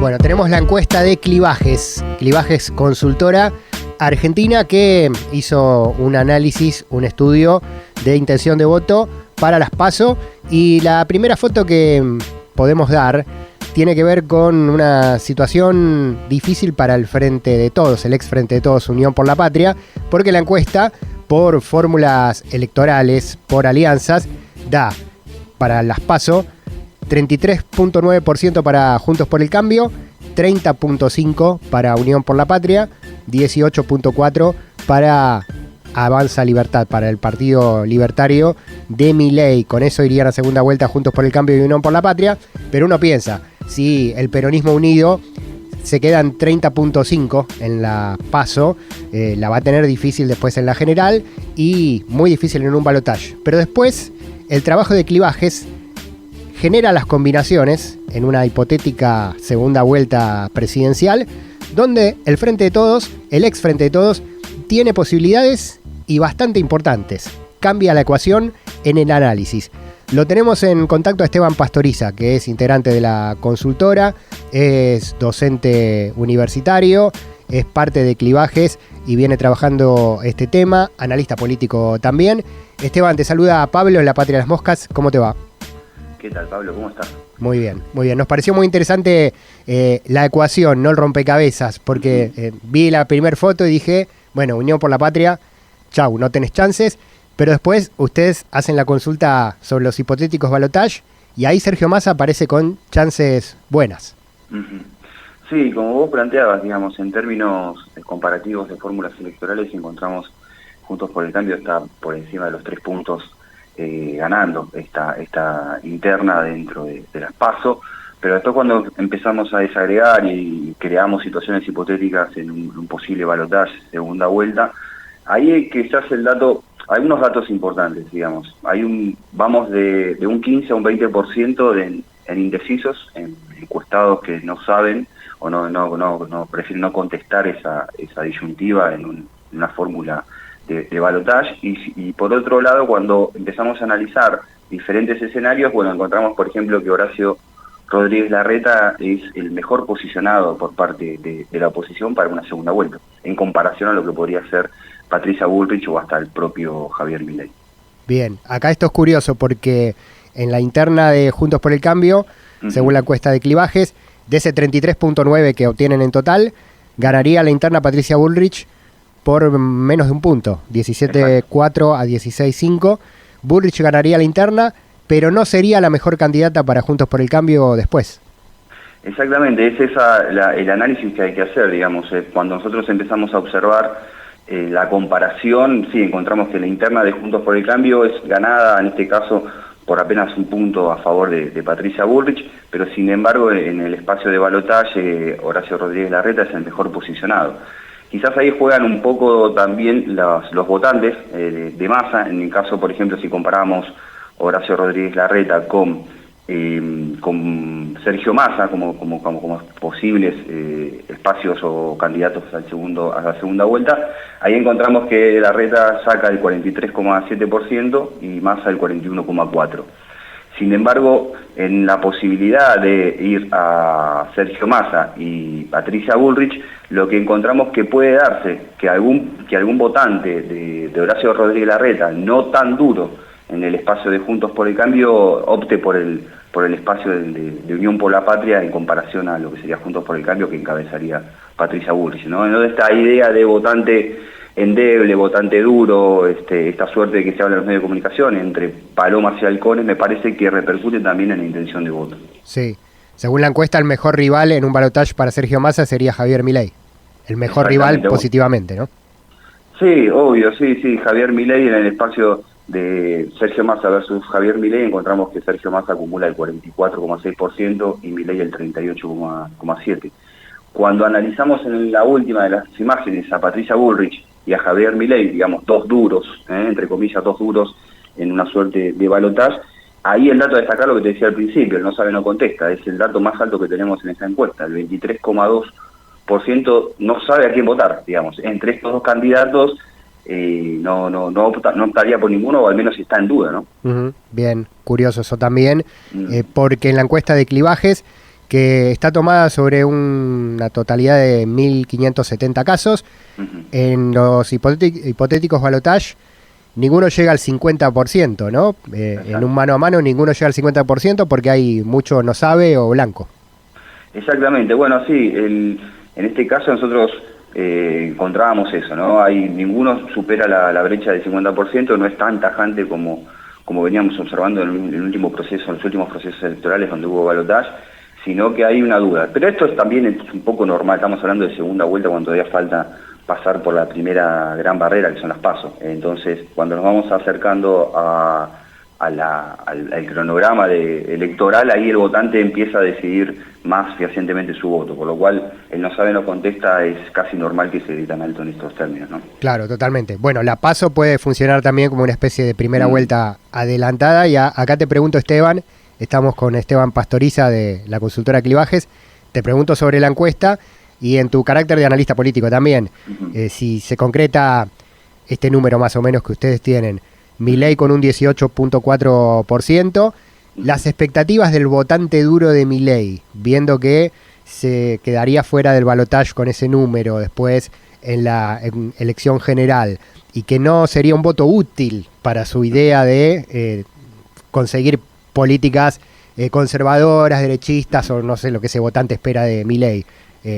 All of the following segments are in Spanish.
Bueno, tenemos la encuesta de Clivajes Consultora Argentina, que hizo un análisis, un estudio de intención de voto para las PASO, y la primera foto que podemos dar tiene que ver con una situación difícil para el Frente de Todos, el ex Frente de Todos, Unión por la Patria, porque la encuesta, por fórmulas electorales, por alianzas, da para las PASO 33.9% para Juntos por el Cambio, 30.5% para Unión por la Patria, 18.4% para Avanza Libertad, para el Partido Libertario de Milei. Con eso irían a segunda vuelta Juntos por el Cambio y Unión por la Patria. Pero uno piensa, si el peronismo unido se queda en 30.5% en la PASO, la va a tener difícil después en la general y muy difícil en un balotaje. Pero después el trabajo de Clivajes genera las combinaciones en una hipotética segunda vuelta presidencial, donde el Frente de Todos, el ex Frente de Todos, tiene posibilidades y bastante importantes. Cambia la ecuación en el análisis. Lo tenemos en contacto a Esteban Pastoriza, que es integrante de la consultora, es docente universitario, es parte de Clivajes y viene trabajando este tema, analista político también. Esteban, te saluda Pablo en La Patria de las Moscas. ¿Cómo te va? ¿Qué tal, Pablo? ¿Cómo estás? Muy bien, muy bien. Nos pareció muy interesante la ecuación, no el rompecabezas, porque vi la primera foto y dije, bueno, Unión por la Patria, chau, no tenés chances. Pero después ustedes hacen la consulta sobre los hipotéticos balotaje y ahí Sergio Massa aparece con chances buenas. Sí, como vos planteabas, digamos, en términos comparativos de fórmulas electorales, encontramos Juntos por el Cambio está por encima de los 3 puntos ganando esta interna dentro de las PASO, pero después cuando empezamos a desagregar y creamos situaciones hipotéticas en un posible balotaje segunda vuelta, ahí es que se hace algunos datos importantes, digamos. Vamos de un 15 a un 20% en indecisos, en encuestados que no saben o no prefieren no contestar esa disyuntiva en una fórmula de balotaje, y por otro lado, cuando empezamos a analizar diferentes escenarios, bueno, encontramos, por ejemplo, que Horacio Rodríguez Larreta es el mejor posicionado por parte de la oposición para una segunda vuelta, en comparación a lo que podría ser Patricia Bullrich o hasta el propio Javier Milei. Bien, acá esto es curioso porque en la interna de Juntos por el Cambio, según la encuesta de Clivajes, de ese 33.9 que obtienen en total, ganaría la interna Patricia Bullrich por menos de un punto, 17.4 a 16.5. Bullrich ganaría la interna, pero no sería la mejor candidata para Juntos por el Cambio después. Exactamente, es el análisis que hay que hacer, digamos. Cuando nosotros empezamos a observar la comparación, sí, encontramos que la interna de Juntos por el Cambio es ganada, en este caso, por apenas un punto a favor de Patricia Bullrich, pero sin embargo, en el espacio de balotaje, Horacio Rodríguez Larreta es el mejor posicionado. Quizás ahí juegan un poco también los votantes de Massa. En el caso, por ejemplo, si comparamos Horacio Rodríguez Larreta con Sergio Massa como posibles espacios o candidatos a la segunda vuelta, ahí encontramos que Larreta saca el 43,7% y Massa el 41,4%. Sin embargo, en la posibilidad de ir a Sergio Massa y Patricia Bullrich, lo que encontramos que puede darse, que algún votante de Horacio Rodríguez Larreta, no tan duro en el espacio de Juntos por el Cambio, opte por el espacio de Unión por la Patria en comparación a lo que sería Juntos por el Cambio, que encabezaría Patricia Bullrich, ¿no? Entonces, esta idea de votante endeble, votante duro, esta suerte de que se habla en los medios de comunicación entre palomas y halcones, me parece que repercute también en la intención de voto. Sí, según la encuesta, el mejor rival en un balotaje para Sergio Massa sería Javier Milei. El mejor rival positivamente, ¿no? Sí, obvio, sí. Javier Milei en el espacio de Sergio Massa versus Javier Milei, encontramos que Sergio Massa acumula el 44,6% y Milei el 38,7%. Cuando analizamos en la última de las imágenes a Patricia Bullrich y a Javier Milei, digamos, dos duros, entre comillas, dos duros en una suerte de balotaje, ahí el dato a destacar, lo que te decía al principio, el no sabe no contesta, es el dato más alto que tenemos en esta encuesta, el 23,2% no sabe a quién votar, digamos. Entre estos dos candidatos no optaría por ninguno, o al menos está en duda, ¿no? Bien, curioso eso también, porque en la encuesta de Clivajes que está tomada sobre una totalidad de 1.570 casos. En los hipotéticos balotaje, ninguno llega al 50%, ¿no? En un mano a mano ninguno llega al 50% porque hay mucho no sabe o blanco. Exactamente, bueno, sí, en este caso nosotros encontrábamos eso, ¿no? Ninguno supera la brecha del 50%, no es tan tajante como veníamos observando en el último proceso, en los últimos procesos electorales donde hubo balotaje, sino que hay una duda. Pero esto también es un poco normal, estamos hablando de segunda vuelta cuando todavía falta pasar por la primera gran barrera que son las PASO. Entonces, cuando nos vamos acercando al cronograma electoral, ahí el votante empieza a decidir más fehacientemente su voto, por lo cual el no sabe no contesta, es casi normal que se dé tan alto en estos términos, ¿no? Claro, totalmente. Bueno, la PASO puede funcionar también como una especie de primera vuelta adelantada, y acá te pregunto, Esteban, estamos con Esteban Pastoriza de la consultora Clivajes, te pregunto sobre la encuesta y en tu carácter de analista político también, si se concreta este número más o menos que ustedes tienen, Milei con un 18.4%, las expectativas del votante duro de Milei, viendo que se quedaría fuera del balotaje con ese número después en la elección general y que no sería un voto útil para su idea de conseguir políticas conservadoras, derechistas o no sé lo que ese votante espera de Milei.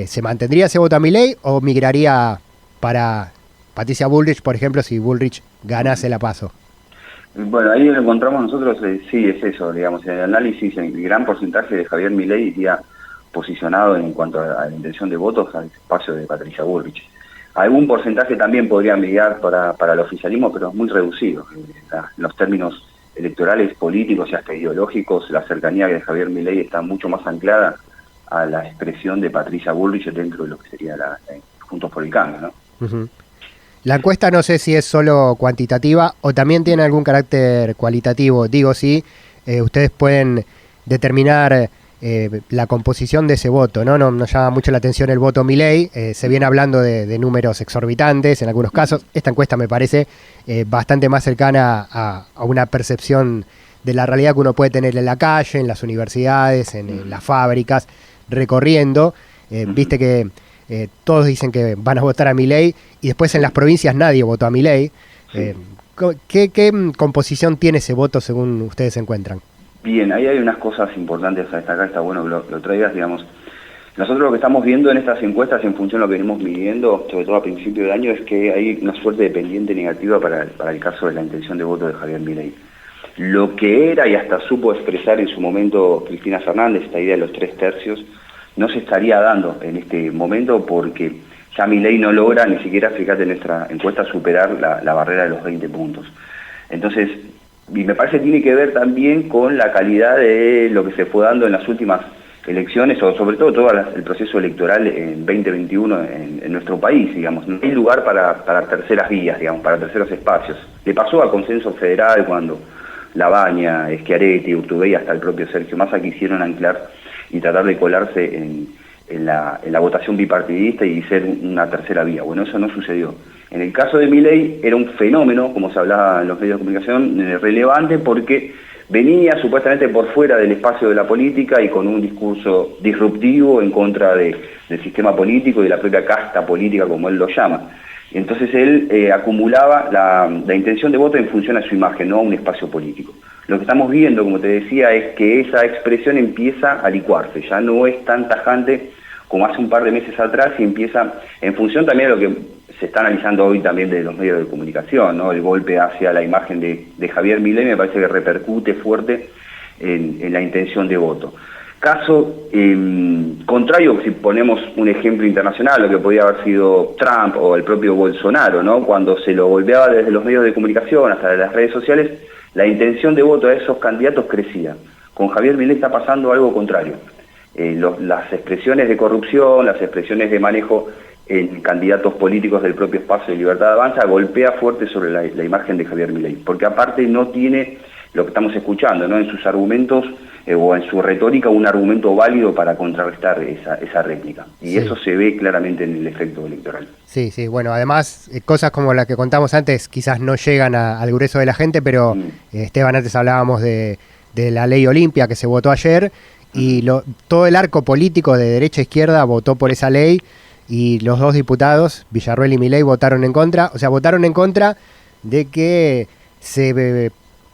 ¿Se mantendría ese voto a Milei o migraría para Patricia Bullrich, por ejemplo, si Bullrich ganase la PASO? Bueno, ahí lo encontramos nosotros, sí, es eso, digamos, en el análisis, el gran porcentaje de Javier Milei iría posicionado en cuanto a la intención de votos al espacio de Patricia Bullrich. Algún porcentaje también podría migrar para el oficialismo, pero es muy reducido. En los términos electorales, políticos y hasta ideológicos, la cercanía de Javier Milei está mucho más anclada a la expresión de Patricia Bullrich dentro de lo que sería Juntos por el Cambio, ¿no? Uh-huh. La encuesta no sé si es solo cuantitativa o también tiene algún carácter cualitativo. Digo, sí, ustedes pueden determinar la composición de ese voto, ¿no? Nos llama mucho la atención el voto Milei. Se viene hablando de números exorbitantes en algunos casos. Esta encuesta me parece bastante más cercana a una percepción de la realidad que uno puede tener en la calle, en las universidades, en las fábricas, recorriendo. Viste que todos dicen que van a votar a Milei y después en las provincias nadie votó a Milei. ¿Qué composición tiene ese voto según ustedes se encuentran? Bien, ahí hay unas cosas importantes a destacar, está bueno que lo traigas, digamos. Nosotros lo que estamos viendo en estas encuestas, en función de lo que venimos midiendo, sobre todo a principio de año, es que hay una suerte de pendiente negativa para el caso de la intención de voto de Javier Milei. Lo que era y hasta supo expresar en su momento Cristina Fernández, esta idea de los 3 tercios, no se estaría dando en este momento porque ya Milei no logra ni siquiera, fíjate en nuestra encuesta, superar la barrera de los 20 puntos. Entonces, y me parece que tiene que ver también con la calidad de lo que se fue dando en las últimas elecciones, o sobre todo el proceso electoral en 2021 en nuestro país, digamos. No hay lugar para terceras vías, digamos, para terceros espacios. Le pasó a Consenso Federal cuando Labaña, Schiaretti, Urtubey y hasta el propio Sergio Massa quisieron anclar y tratar de colarse en la votación bipartidista y ser una tercera vía. Bueno, eso no sucedió. En el caso de Milei era un fenómeno, como se hablaba en los medios de comunicación, relevante porque venía supuestamente por fuera del espacio de la política y con un discurso disruptivo en contra del sistema político y de la propia casta política, como él lo llama. Y entonces él acumulaba la intención de voto en función a su imagen, no a un espacio político. Lo que estamos viendo, como te decía, es que esa expresión empieza a licuarse, ya no es tan tajante como hace un par de meses atrás y empieza, en función también de lo que se está analizando hoy también de los medios de comunicación, ¿no? El golpe hacia la imagen de Javier Milei me parece que repercute fuerte en la intención de voto. Caso contrario, si ponemos un ejemplo internacional, lo que podía haber sido Trump o el propio Bolsonaro, ¿no? Cuando se lo golpeaba desde los medios de comunicación hasta de las redes sociales, la intención de voto de esos candidatos crecía. Con Javier Milei está pasando algo contrario. Las expresiones de corrupción, las expresiones de manejo en candidatos políticos del propio espacio de Libertad Avanza golpea fuerte sobre la imagen de Javier Milei, porque aparte no tiene lo que estamos escuchando, ¿no? En sus argumentos o en su retórica un argumento válido para contrarrestar esa réplica. Y sí, eso se ve claramente en el efecto electoral. Sí, sí, bueno, además cosas como la que contamos antes quizás no llegan al grueso de la gente, pero Esteban, antes hablábamos de la ley Olimpia que se votó ayer y todo el arco político de derecha a izquierda votó por esa ley y los dos diputados, Villarruel y Milei, votaron en contra. O sea, votaron en contra de que se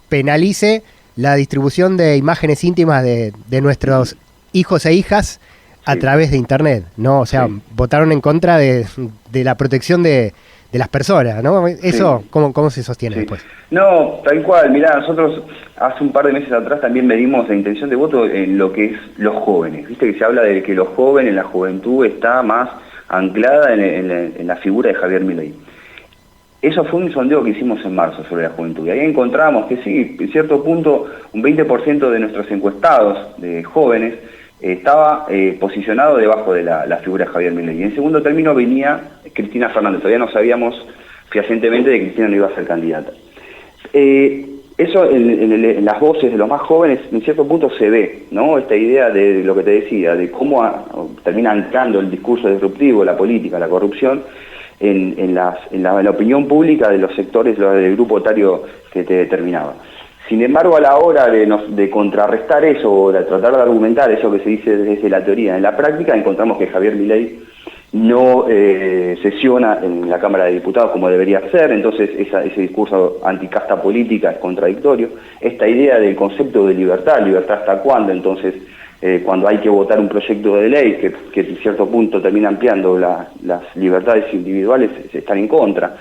penalice la distribución de imágenes íntimas de nuestros hijos e hijas a través de Internet, ¿no? O sea, votaron en contra de la protección de las personas, ¿no? Eso, ¿cómo se sostiene después? No, tal cual. Mirá, nosotros hace un par de meses atrás también medimos la intención de voto en lo que es los jóvenes. Viste que se habla de que los jóvenes, la juventud está más anclada en la figura de Javier Milei. Eso fue un sondeo que hicimos en marzo sobre la juventud. Y ahí encontramos que sí, en cierto punto, un 20% de nuestros encuestados de jóvenes estaba posicionado debajo de la figura de Javier Milei. Y en segundo término venía Cristina Fernández. Todavía no sabíamos fehacientemente de que Cristina no iba a ser candidata. Eso en las voces de los más jóvenes, en cierto punto se ve, ¿no? Esta idea de lo que te decía, de cómo termina anclando el discurso disruptivo, la política, la corrupción, en la opinión pública de los sectores del grupo etario que te determinaba. Sin embargo, a la hora de contrarrestar eso, o de tratar de argumentar eso que se dice desde la teoría en la práctica, encontramos que Javier Milei no sesiona en la Cámara de Diputados como debería ser, entonces ese discurso anticasta política es contradictorio. Esta idea del concepto de libertad hasta cuándo, entonces cuando hay que votar un proyecto de ley que en cierto punto termina ampliando las libertades individuales, están en contra.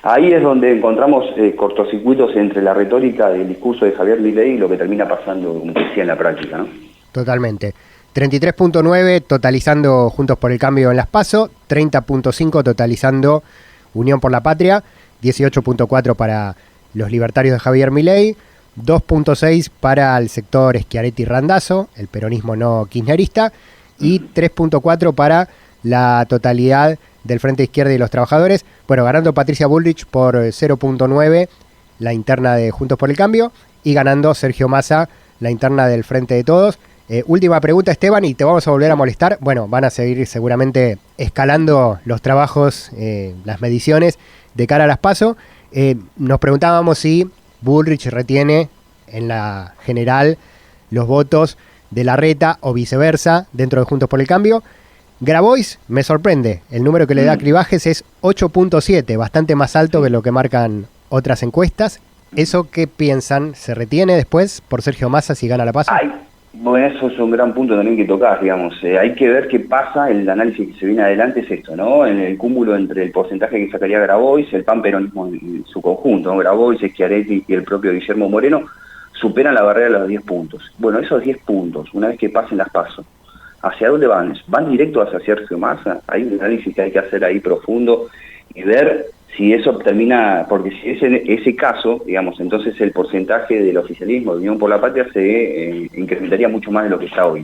Ahí es donde encontramos cortocircuitos entre la retórica del discurso de Javier Milei y lo que termina pasando, como decía, en la práctica, ¿no? Totalmente. 33.9 totalizando Juntos por el Cambio en las PASO, 30.5 totalizando Unión por la Patria, 18.4 para los libertarios de Javier Milei, 2.6 para el sector Schiaretti-Randazzo, el peronismo no kirchnerista, y 3.4 para la totalidad del Frente Izquierda y los Trabajadores. Bueno, ganando Patricia Bullrich por 0.9 la interna de Juntos por el Cambio y ganando Sergio Massa la interna del Frente de Todos. Última pregunta, Esteban, y te vamos a volver a molestar. Bueno, van a seguir seguramente escalando los trabajos, las mediciones de cara a las PASO. Nos preguntábamos si Bullrich retiene en la general los votos de Larreta o viceversa dentro de Juntos por el Cambio. Grabois me sorprende, el número que le da Clivajes es 8.7, bastante más alto que lo que marcan otras encuestas. ¿Eso qué piensan? ¿Se retiene después por Sergio Massa si gana la PASO? Bueno, eso es un gran punto también que tocar, digamos. Hay que ver qué pasa, el análisis que se viene adelante es esto, ¿no? En el cúmulo entre el porcentaje que sacaría Grabois, el PAN peronismo en su conjunto, ¿no? Grabois, Schiaretti y el propio Guillermo Moreno superan la barrera de los 10 puntos. Bueno, esos 10 puntos, una vez que pasen las PASO, ¿hacia dónde van? ¿Van directo hacia Sergio Massa? Hay un análisis que hay que hacer ahí profundo y ver si eso termina, porque si es en ese caso, digamos, entonces el porcentaje del oficialismo de Unión por la Patria se incrementaría mucho más de lo que está hoy.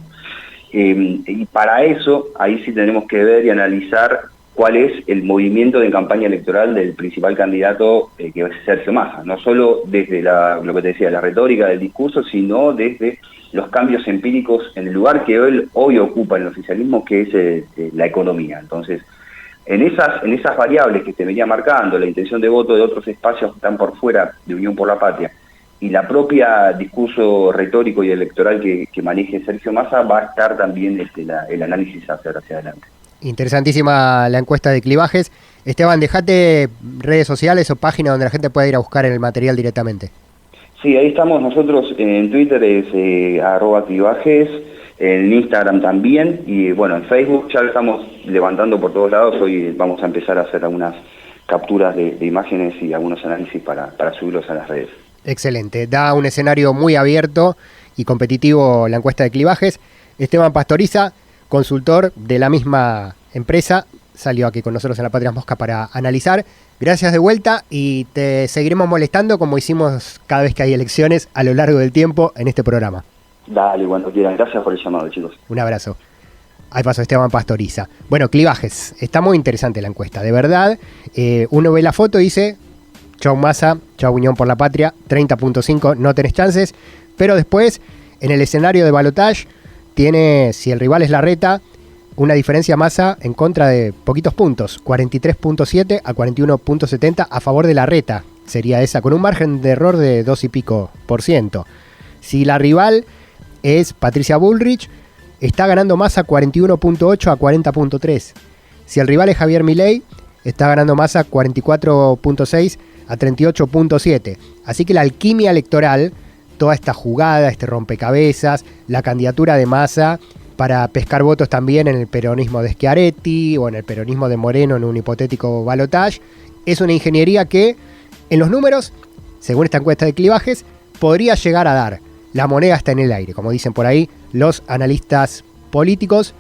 Y para eso, ahí sí tenemos que ver y analizar cuál es el movimiento de campaña electoral del principal candidato, que es Sergio Massa, no solo desde lo que te decía, la retórica del discurso, sino desde los cambios empíricos en el lugar que él hoy ocupa en el oficialismo, que es la economía. Entonces, en esas variables que te venía marcando, la intención de voto de otros espacios que están por fuera de Unión por la Patria, y la propia discurso retórico y electoral que maneje Sergio Massa, va a estar también el análisis hacia adelante. Interesantísima la encuesta de Clivajes. Esteban, dejate redes sociales o páginas donde la gente pueda ir a buscar el material directamente. Sí, ahí estamos nosotros en Twitter, es @Clivajes, en Instagram también, y bueno, en Facebook ya lo estamos levantando por todos lados. Hoy vamos a empezar a hacer algunas capturas de imágenes y algunos análisis para subirlos a las redes. Excelente, da un escenario muy abierto y competitivo la encuesta de Clivajes. Esteban Pastoriza, consultor de la misma empresa, salió aquí con nosotros en La Patria Mosca para analizar. Gracias de vuelta y te seguiremos molestando como hicimos cada vez que hay elecciones a lo largo del tiempo en este programa. Dale, cuando quieran. Gracias por el llamado, chicos. Un abrazo. Ahí pasó Esteban Pastoriza. Bueno, Clivajes, está muy interesante la encuesta, de verdad. Uno ve la foto y dice, chau Massa, chau Unión por la Patria, 30.5, no tenés chances. Pero después, en el escenario de balotage, tiene, si el rival es Larreta, una diferencia Massa en contra de poquitos puntos, 43.7 a 41.70 a favor de Larreta, sería esa, con un margen de error de 2 y pico %. Si la rival es Patricia Bullrich. Está ganando Massa 41.8 a 40.3. Si el rival es Javier Milei, está ganando Massa 44.6 a 38.7. Así que la alquimia electoral, toda esta jugada, este rompecabezas, la candidatura de Massa para pescar votos también en el peronismo de Schiaretti o en el peronismo de Moreno en un hipotético balotaje, es una ingeniería que en los números, según esta encuesta de clivajes, podría llegar a dar. La moneda está en el aire, como dicen por ahí los analistas políticos,